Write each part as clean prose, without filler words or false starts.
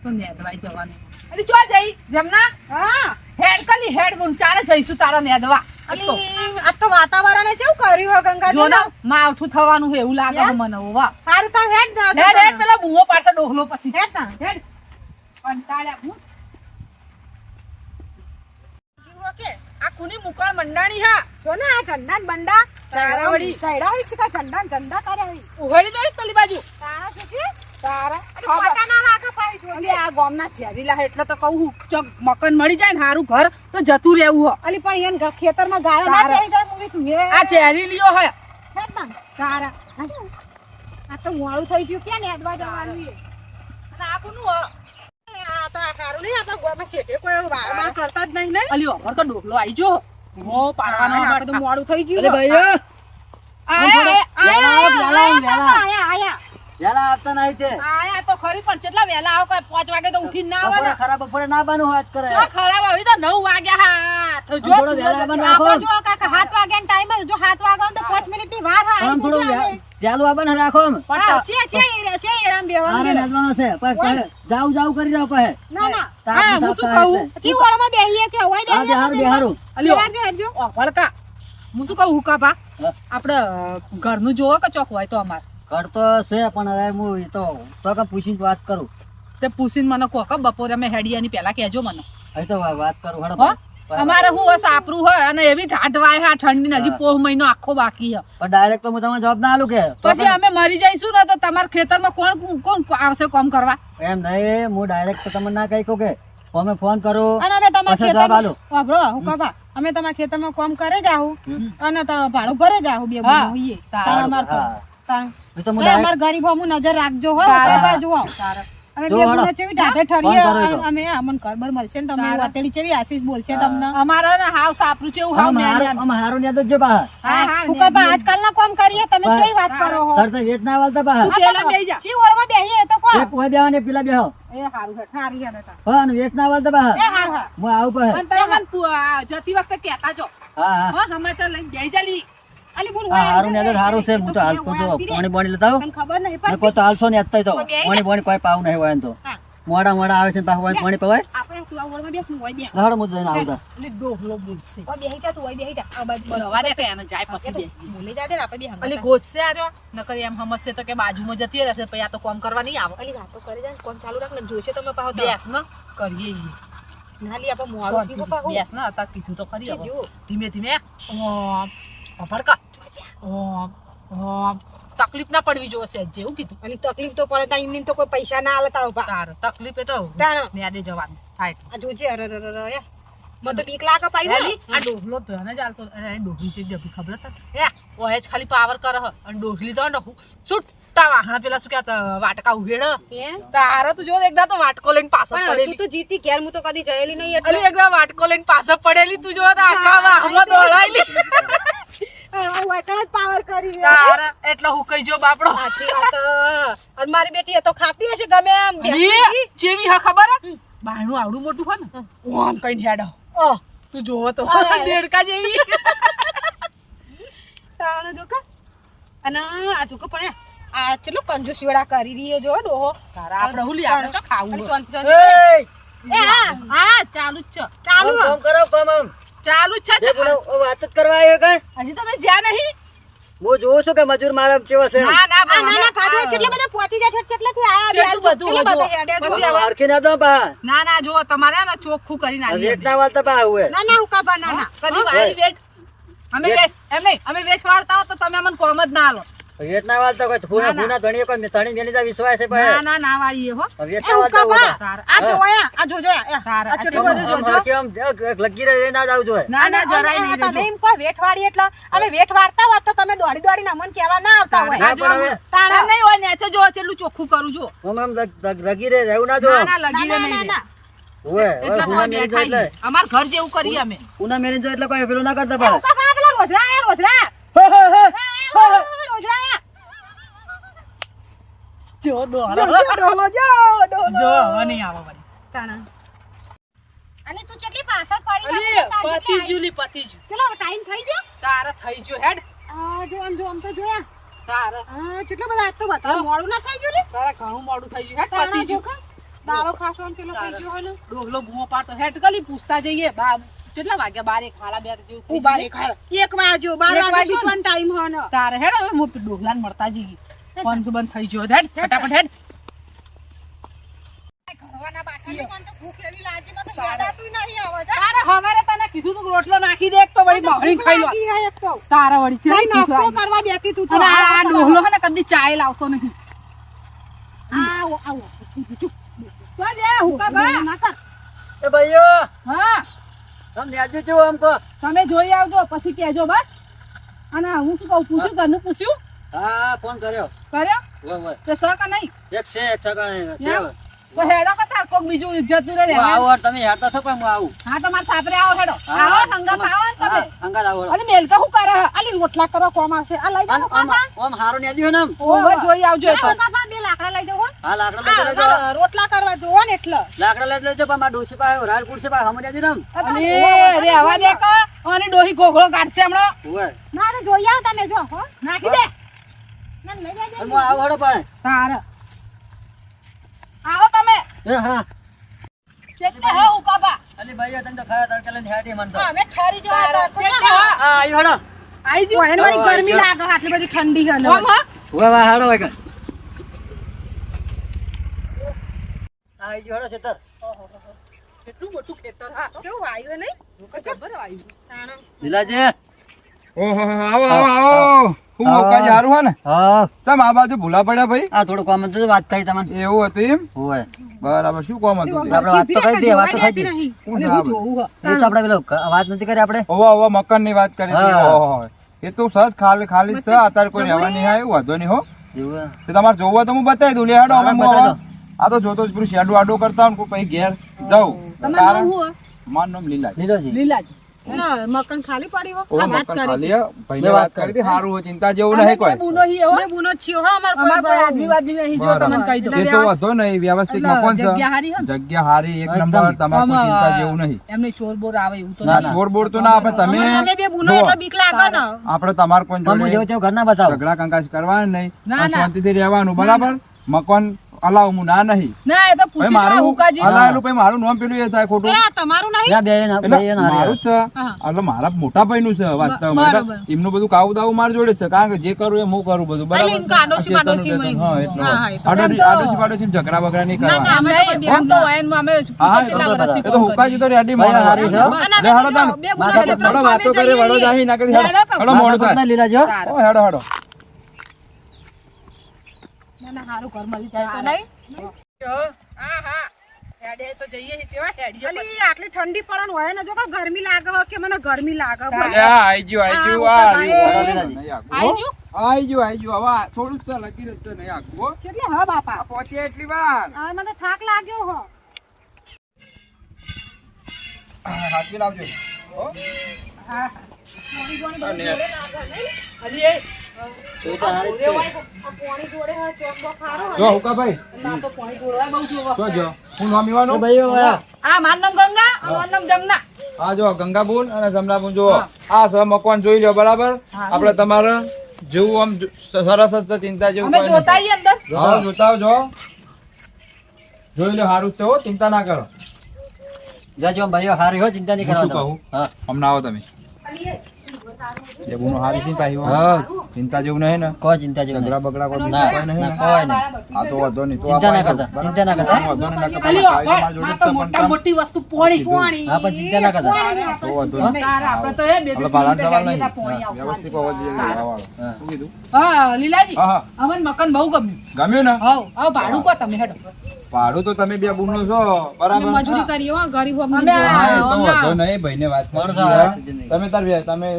તો નેદવાઈ જવાનું. અલી ચો જઈ જમના? હા હેડ કલી હેડ બોલ ચાલે જઈશું તારા નેદવા. અલી આ તો વાતાવરણ કેવું કર્યું હો ગંગાજી જો ના માવઠું થવાનું છે એવું લાગે છે મને. વાહ હારું તાર હેડ ના હેડ હેડ પેલા બુઓ પાછો ડોહલો પછી હેડ તાર હેડ કંટાળ્યા હું. જીવો કે આ કુની મુકાળ મંડાણી હા જો ને આ ઝંડા ને બંડા તારા વળી. સૈડા હોય છે કે ઝંડા કરે હોય ઉઘડી બેસ પેલી બાજુ તારા છે કે તારા પોતા ના વાગે પાઈ જો અલી આ ગામના ચેરીલા એટલે તો કહું ચોક મકાન મળી જાય ને સારું ઘર તો જતું રહેવું હો. અલી પણ એન ખેતરમાં ગાયો ના તારા. થઈ જાય મૂવી શું હે આ ચેરી લ્યો હે હેડ તાર તારા આ તો મોડું થઈ ગયું ક્યાં નેદવા જવાનું છે અને આ કોનું હો? આ તો આ કારું નહીં આપણા ગોમાં શેઠે કોઈ એવું વાળ કરતા જ નહીં ને અલી ઓવર તો ડોકલો આવી જો હો પાડવાનો આપણે તો મોડું થઈ ગયું અરે ભાઈઓ આયા વેલા આવતા નહીં છે આયા તો ખરી પણ કેટલા વહેલા આવો કોઈ 5 વાગે તો ઉઠીને ના આવે બપોરે ને. ખરાબ બપોરે ના બાનું વાત કરે જો ખરાબ આવી તો 9 વાગ્યા હા તો જો થોડો વહેલા આવવાનું રાખો આપણે જો કાકા 7 વાગ્યાનો ટાઈમ છે જો 7 વાગ્યાનો તો 5 મિનિટની વાર હા પણ થોડું વહેલું આવવાનું રાખો એમ. હા ચે રામ બેવાનું મારે નાદવાનો છે પણ જાવ કરી રહ્યો કહે ના ના હા, હું શું કહું? ચી ઓળમાં બેહીએ કે હોય બેહીએ હારું બેહારું અલી બેહારજો હેડજો ઓ વળકા હું શું કહું હુકાભા હા. આપણે ઘરનું જોવો કે ચોક હોય તો અમાર ઘર તો છે પણ હવે હું ઈ તો કે પૂછીને વાત કરું તે પૂછીને મને કહો કે બપોરે અમે હેડિયાની પહેલા કહેજો મને અહીં તો વાત કરું હો અમારે હું બસ આપરું હોય અને એવી ઠાઠ વાય હા ઠંડી હજી પોહ મહિનો આખો બાકી છે પણ ડાયરેક્ટ તો હું તમને જવાબ ના આલું કે પછી અમે મરી જઈશું ને તો તમારા ખેતરમાં કોણ કોણ આવશે કામ કરવા એમ નહીં હું ડાયરેક્ટ તો તમને ના કહી કહું કે અમે ફોન કરો અને અમે તમારા પછી જવાબ આલું ખેતરમાં વાપરો હુકાબા અમે તમારા ખેતરમાં કામ કરે જાહું અને તો ભાડું ભરે જાહું બે હા. બોલો હોઈએ તારા અમાર તો હા. તાણ એ તો હું એ direct- અમાર ગરીબ હમું નજર રાખજો હો તારા. હુકાબા જુઓ તારા અમે જો બે હળો. બોલો ચેવી ઢાઢે ઠરીએ ફોન કરો એ તો. અમે અમને ખબર મળશે ને તમે તારા. વતેડી ચેવી આશીષ બોલશે તમને અમારે ને હાવ સાપરું છે એવું હાવ નેણિયા. હારું યાદ જ જો બા હા, હા, હુકાબા આજકાલના કામ કરીએ તમે હા. ચેવી વાત કરો હો સર તો વેચ ના વાલતા બા તું પેલા બેહી જા. ચી ઓળમાં બેહીએ એ તો કો એક કોઈ બેહો ને પેલા બેહો એ હારું હેડ. હારી યાદ હતા હા અને વેચ ના વાલતા બા એ હાર હા હું આવું કહે અને તમે મને જતી વખતે કહેતા જો હા હા હો સમાચાર લઈને બેહી જાલી. અલી બોલ હા હારું ને હારું છે હું તો હાલ તો જો પાણી બોણી લેતા આવું તને ખબર નહીં ને પણ કોઈ તો હાલશો ને અત્યારે તો બે પાણી બોણી કોઈ પાવ નહીં હોય એમ તો હા. મોડા મોડા આવે છે ને પાછું પાણી પવાય આપણે તું આ ઓળમાં બેસ હું હોય બે લહડ હું તો જઈને આવું તા. એટલે ડોહલો બોલશે. ઓ બેહી જા તું હોય બેહી જા આ બાજુ બોલો વાદે કે એને જાય પછી બે. બોલી જાજે ને આપણે બે હંગાતા. અલી ગોતશે આર્યો નકર એમ સમજશે તો કે બાજુમાં જતી રહેશે પછી આ તો કામ કરવા નહીં આવે. અલી વાતો કરી જાય કોણ ચાલુ રાખ ને જોશે તમે પાહો તો બેસ ને કરીએ ઈ. નાલી આપણે મોડું થયું પાહો બેસ ને અત્યારે કીધું તો ખરી હવે. જો. ધીમે ધીમે ઓમ ભડકા ઓમ ઓમ તકલીફ ના પડવી જોશે જેવું કીધું. અલી તકલીફ તો પડે તા એમની તો કોઈ પૈસા ના આલે તારો ભા તાર તકલીફ એ તો તાણ ન્યાદે જવાનું થાય. આ જોજે અરે અરે અરે અરે મને તો બીક લાગે પાઈ એલી આ ડોહલો ધ્યાન જ આલતો અને એ ડોહલી છે જબી ખબર હતા એ ઓય જ ખાલી પાવર કરે હ અને ડોહલી તો છૂટતા વાહણા પેલા શું કે વાટકા ઉઘેડ હે તારે તું જો એકદા તો વાટકો લઈને પાછો પણ તું પડેલી તો જીતી ઘેર હું તો કદી જયેલી નહીં એટલે અલી એકદા વાટકો લઈને પાછો પડેલી તું જો તો આખા વાહમાં દોડાયેલી આ વાટણ જ પાવર કરી તારે એટલે હું કઈ જો બાપડો સાચી વાત અને મારી બેટી એ તો ખાતી હશે ગમે એમ ઈ જેવી હા ખબર હે બાયણું આવડું મોટું હોય ને ઓમ કઈ હેડો ઓ તું જોવો તો દેડકા જેવી તાણ જો કે અને આ જો કે પણ આ ચલો કંજૂસ વેડા કરી રહી જો ડોહો તારા આપણે હુલી આપણે તો ખાવું અલી હે. શાંતિ શાંતિ. એય! એ હા હા ચાલુ જ છે ચાલુ કામ કરો કામ આમ ચાલુ જ જે છે બોલો વાત જ કરવા આવ્યો કાં? હજી તમે જ્યાં નહીં હું જોઉં છું કે મજૂર મારા કેવા છે એમ. ના ના આ નાના ખાધો કેટલે બધા પહોંચી જાય છે કેટલેથી આયા કેટલું બધું કેટલા બધા હજુ. હેડે જો. પછી હવે હરખી ના દો બા ના ના જો તમારે ને ચોખ્ખું કરીને આલીએ વેચ ના વાલતા બા આવું હે. ના ના ઉકાબા ના ના કદી વાળી વેચ અમે વેચ એમ નહીં અમે વેચ વાળતા હો તો તમે અમને કોમ જ ના આલો વેચ ના વાલતા કોઈ ફૂના ના, ના. ફૂના ધણીએ કોઈ ધણી મેની જા વિશ્વાસ છે ના ભાઈ ના ના વાળીએ હો વેચ એ ના વાલતા ઉકાબા હોતા. તાર આ જો આયા આ જોજો આ તાર આ કેટલું આ બધું આમ જોજો હરખી આમ લગી રહે ના જ આવજો હે. ના ના જરાય નહીં તમે રહેજો એમ કહો વેઠવાડી એટલે અમે વેઠવાડતા હોત તો તમે દોડી દોડીને અમને કહેવા ના આવતા હોય ના જો પણ હવે- તારા. નહીં હોય નેચે જો કેટલું ચોખ્ખું કરું જો આમ આમ લગી રહે રહેવું ના જો ના ના લગી ના, નહીં ના, રે. ઓય એટલા ઓય ફૂના તો મેની જો બેઠા એટલે છીએ. અમાર ઘર જેવું કરીએ અમે ફૂના મેની જો એટલે કોઈ પેલું ના કરતા ના. બા ઉકાબા પેલા રોજડા આયા, રોજડા. હે, હે, હે. રોજડા આયા. જો ડોહલો ડોલો, ડોલો. જો હવે નહીં આવો વળી. તાણા. અને તું કેટલી પાછળ પડી અલી ને તાર પતિ જેટલી જુલી પતિ જુ આવી. ચલો ટાઈમ થઈ ગયો તારે થઈ જો હેડ આ જો આમ તો જોયા તારે કેટલા બધા આજ તો બતાવો મોડું ના થઈ ગયું લે તારે ઘણું મોડું થઈ ગયું હેડ તાણા પતિ જો જુ કે. દાળો ખાશો ને પેલો ખાઈ ગયો હોય ને ડોહલો બૂમો પાડતો હેડ ગલી પૂછતા જઈએ બા કેટલા વાગ્યા 12 ખાડા 2 જેવું થઈ ઉભા રે ગયું. ખાડ 1 વાગ્યો 12 વાગે વાગ્યો ને? સુવાનો ટાઈમ હોય ને તારે હેડ હવે હું ડોહલાને મળતા જઈએ ફોન બંધ થઈ ગયો હેડ ફટાફટ હેડ કરવાના બાકી તમે કોણ તો ભૂખ એવી લાગી મને તો યાદાતું નહીં આવે જા તારે હવારે તને કીધું તું રોટલો નાખી દે એક તો વળી બહરી ખાઈ લો લાગી હે એક તો તારે વળી છે ભાઈ નાસ્તો કરવા દેતી તું તો અને આ ડોહલો હે ને કદી ચાય લાવતો નહીં આવો આવો તો જે હુકા બા ના કર એ ભાઈઓ હા તમે યાદ છો આમ કહો તમે જોઈ આવજો પછી કહેજો બસ અને હું શું કહું પૂછ્યું ઘરનું પૂછ્યું હા ફોન કર્યો કર્યો હોય તે સ કે નહીં એક છે એક ઠકાણે છે એમ? તો હેડો કે તાર કોક બીજું જતું રહે હું આવું તમે હેડતા થો પણ હું આવું હા તમારે સાપરે આવો હેડો આવો સંગત આવો ને તમે અંગાત આવો અને મેલકા શું કરે આલી રોટલા કરો કોમ આવશે આ લઈ જાઓ કાકા ઓમ હારો ને આદ્યો ને આમ. ઓવે જોઈ આવજો એ તો. કાકા બે લાકડા લઈ જાઓ હા લાકડા લઈ લેજો રોટલા કરવા જોવો ને એટલે લાકડા લઈ લેજો પણ મારા ડોસી પાસે રાડ કુડસે પાસે હમણાં આદ્યો ને આમ. અરે રે આવા દે કો અને ડોહી ગોગળો કાઢશે હમણાં હોય ના રે જોઈ આવ તમે જો હો નાખી દે ના લઈ જાજે અને હું આવું હડો પાસે તારે આવો તમે એ હા ચેટલે હે ઉકાબા અલી ભાઈઓ તમે તો ખરા તડકે લઈને હેડી મન તો હા અમે ઠરી જવા તો ચેટલે હા હા આવ્યો હડો આઈ તો જો એને મારી ગરમી લાગે આટલી બધી ઠંડી ગલે કોમ હા હોય વાહ હડો હોય આવી ગયો હડો છેતર કેટલું મોટું ખેતર હા કેવું વાયુ નહીં જબર આવ્યું લીલાજી ઓહો આવો આવો આવો હું મોકાજી હારું હે ને હા ચમ આ બાજુ ભૂલા પડ્યા ભાઈ આ થોડું કામ હતું વાત કરી તમને એવું હતું એમ હોય બરાબર શું કામ હતું તે? આપણે વાત તો કરી દઈએ વાત તો થઈ ગઈ શું અરે છે આ હું બધું? જોઉં હા એ તો આપણે પેલો વાત નથી કરી આપણે ઓવા ઓવા મકાન ની વાત કરી હતી હા. ઓહો એ તો સજ ખાલી ખાલી છે અત્યારે કોઈ રહેવા નહીં આવ્યું વાંધો નહીં હો એવું હે? તે તમારે જોવું હોય તો હું બતાવી દઉં લે હેડો હા, અમે હું બતાવી આવા. આ તો જોતો જ પેલું શેડું આડું કરતા હોય ને કોઈ પછી ઘેર જાઉં તમારું નામ શું મારું નામ લીલા લીલોજી લીલાજી ના મકાન ખાલી પડી હો ઓવા આ વાત મકાન કરી ખાલી હે. ભાઈને વાત કરી હતી સારું હોય ચિંતા જેવું નહીં કોઈ બુનો હી એવો બે ગુનો જ છે હો અમાર અમાર કોઈ કોઈ આદમી વાદમી નહીં જો તમને કહી દઉં એ તો વાંધો નહીં વ્યવસ્થિત એટલે મકાન જગ્યા હારી હે છે ને? જગ્યા હારી એક એકદમ. નંબર તમારે કોઈ ચિંતા જેવું નહીં એમને ચોર બોર આવે એવું તો ના, નહીં. ચોર બોર તો ના આપે તમે અમે બે ગુનો જુઓ, એટલે બીક લાગે ને આપણે તમારે કોઈ પણ હું જેવું જોડે તેવું ઘર ના બતાવો ઝઘડા કંકાસ કરવાનું નહીં ના, અને ના. શાંતિથી રહેવાનું બરાબર મકાન અલાવ હું ના નહીં ના એ તો ભાઈ પૂછી લો મારું હુકાજી હલાયેલું ભાઈ મારું નામ પેલું એ થાય ખોટું એ તમારું નહીં ત્યાં બે ના એટલે બે ના મારું જ છે એટલે મારા મોટા ભાઈ નું છે વાસ્તવમાં એટલે એમનું બધું કાવું દાવું મારી જોડે જ છે કારણ કે જે કરું એ હું કરું બધું એટલે એમ કે આડોશી બરાબર પાડોશી ચેતનનું માં. ચેતન. હા, હા, એટલે હા, એ તો આડોશી પાડોશી ઝઘડા બગડા નહીં ના ના કરવા અમે તો કોઈ બે એમ તો વાયનમાં અમે હા કેટલા હા, વર્ષથી એ તો કોમ હુકાજી તો રેડી ભાઈ, મોડા હારી છે, હો. હારી. અને લે, અમે હેડો જો તાન. બે ગુનો માથા એટલે હેડો અમે વાતો કરે જઈએ વડો નહીં. જાહી ના કે હેડો હેડો, હેડો મોડું માથા થાય લીલા જો ઓ, હેડો હેડો ના ના હારું ઘર મળી જાય તો તો નહીં? હા હા હેડે તો જઈએ છે ચેવા હેડજો અલી આટલી ઠંડી પડે ને હોય ને જો કે ગરમી લાગે હો કે મને ગરમી લાગે બોલ. લે આઈ ગયું આ ભાઈ. રહ્યું. નહીં આગું. આઈ ગયું આઈ ગયું હવે આ થોડું જ છે, લગી જ છે, નહીં આગું, હો. એટલે હા બાપા આ પહોંચે એટલી વાર હવે મને થાક લાગ્યો હો હાથવી લાવજો હો. હા અને અલી એ એ તો હારી જ છે. આ પોણી જોડે હો ચોક ખારો જો હુકાભાઈ ના તો પાણી ઢોળવા બહુ જોવો જો જો હું નામ ઈવાનું? એ ભાઈઓ વાળા. આ મારું નામ ગંગા આ મારું નામ જમના આ જો ગંગાબુન અને જમનાબુન જુઓ આ સહ મકવાન જોઈ લો બરાબર આપણે તમારે જેવું આમ સરસ જ છે, ચિંતા જેવું અમે કોઈ જોતા નથી. આઈએ અંદર હા જોતા આવજો જોઈ લો સારું જ છે હો, ચિંતા ના કરો. જાજો ભાઈઓ હારી હો ચિંતા નહીં હું શું કરવા કહું? હા હમણાં આવો તમે એ બુનો હારી છે ને પાછી હો. હા. ચિંતા જેવું નહીં ને કોઈ ચિંતા જેવું ઝઘડા નહીં. બગડા કોઈ ના, બીજું કોઈ નહીં ના, ને? કોઈ નહીં. આ તો વાંધો નહીં. તો ચિંતા ના આ કરતા, બરાબર. ચિંતા ના કરતા. વાંધો નહીં, નકર અલી તમારી પાછી આ તમારી જોડે તો છે, પણ મોટા કામ મોટી વસ્તુ પોણી પોણી હા પણ ચિંતા ના કરતા તો વાંધો નહીં. તારે આપણે તો એ બે આપણે બે પાલન કિલોમીટર સવાલ હેડીએ નહીં. તા પોણી હા, આવવાનું. વ્યવસ્થિત હોવો જોઈએ તારે. આવાળો. હા. શું કીધું? હા લીલાજી હા હા અમને મકાન બહુ ગમ્યું ગમ્યું ને હવ હવે ભાડું કો તમે હેડો ભાડું તો તમે બે બુનો છો બરાબર મજૂરી કરી હો ગરીબ અમે હા, એ તો હમણાં- વાંધો નહીં, ભાઈને વાત કરી માણસો દીધી, હારા હા. છે જ નહીં. તમે તાર તમે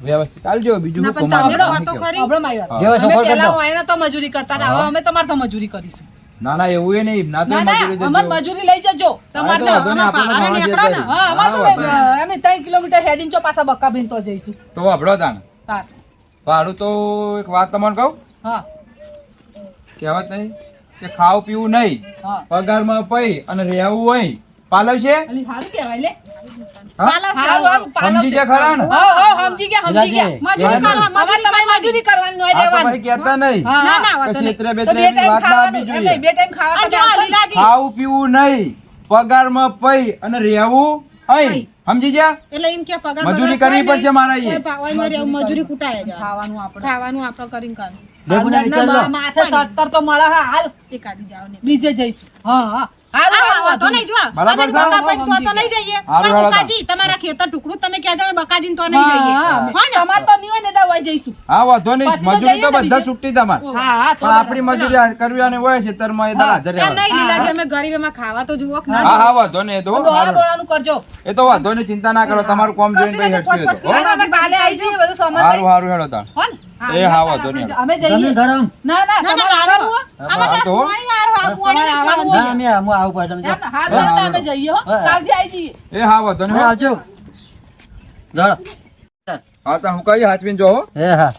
વ્યવસ્થિત ચાલજો બીજું ના, શું પણ કમાવાનું? તમે વાતો કરી. આપણે મારી વાત. જેવો અમે સફળ પહેલા કરતો. વાયના તો મજૂરી કરતા હતા હવે અમે તમારે તો મજૂરી કરીશું ના ના એવું એ નહીં ના તો ના ના મજૂરી દેજો. અમાર મજૂરી લઈ જજો તમારે હા, તો વાંધો નહીં, આપણે તો અમારા માણસ નીકળો જતા ને. હા અમારે તો વાંધો નહીં. એમને 3 કિલોમીટર હેડીને ચો પાછા બક્કા બેન તો જઈશું તો વાપરો તાણ હા ભાડું તો એક વાત તમને કહું હા કહેવત નહીં કે ખાવું પીવું નહીં હા પગારમાં પઈ અને રહેવું હોય પાલવ છે અલી હારું કહેવાય લે હા? પાલવ છે. હારું હારું પાલવ સમજી છે. ગયા ખરા ને હો હો સમજી ગયા વિલાજી, મજૂરી કરવા અમારે તમારે મજૂરી કરવાની હોય આ તો રહેવાની ભાઈ કહેતા નહીં હા, ના હા. ના કે વાતો નહીં. ક્ષેત્રે તો બેત્રે બે એવી ટાઈમ વાત ના આપવી ખાવાનું એમ જોઈએ નહીં, બે ટાઈમ ખાવા આ તમે જો આવશો ને? લીલાજી ખાવું પીવું નહીં પગારમાં પઈ અને રહેવું અહીં સમજી ગયા એટલે એમ કે પગાર મજૂરી વગર કરવી કોઈ પડશે મારા નહીં. અહીંયા. કોઈ પાવાઈમાં રહેવું, મજૂરી કૂટાય જાય. ખાવાનું આપણે ખાવાનું આપણે કરીને કાઢવું. દેખુને વિચાર લો માથે 70 તો મળે હા, હાલ એકાદી જાઓ ને. બીજે જઈશું હા હા હારું આ હારું વાતો વાંધો નહીં જો. બરાબર અમે છે? બકા ભાઈ તો તો નહીં જઈએ. હારું પણ હેડો બકાજી, તમારા ખેતર ટુકડું તમે ક્યાં જાઓ બકાજીને તો નહીં નહીં. જઈએ. હા, હો ને? તમારે તો નહીં હોય ને દવા જઈશું હા વાંધો નહીં પછી તો મજૂરી જઈએ તો ને બધા બીજે. છૂટી તમારે હા હા તો પણ આપણી મજૂરી કરવાની હોય છે તરમાં એ દાડા હાજર એમ રહેવાનું. નહીં લીલાજી, અમે ગરીબ એમાં ખાવા તો જુઓ કે ના હા જુઓ. હા વાંધો નહીં એ તો દોડા હારું. બોળાનું કરજો એ તો વાંધો નહીં ચિંતા ના કરો તમારું કામ જોઈને કશું ભાઈ નહીં, હેઠું એ તો. પોત-પોત હા, અમે કાલે આવી જઈએ બધું સામાન હારું લઈને. હારું હેડો તાણ હો ને? હા, એ હા, વાંધો આપણે નહીં. અમે તમે જઈએ ગરમ ના ના ના, તમારે ના, આવવાનું હો? આમાં હા, તો. પાણી આરું, આ પાણી તમારે નાખવાનું. આવવાનું ના અમે હું આવું પડે તમે એમ જાઓ. ને? હારું હા, તો હા. અમે જઈએ હો હા. કાલથી આવી જઈએ એ હા વાંધો હવે નહીં હો. આવજો જાઓ. હા તો હું કઈ હાચવીને જો હો. એ હા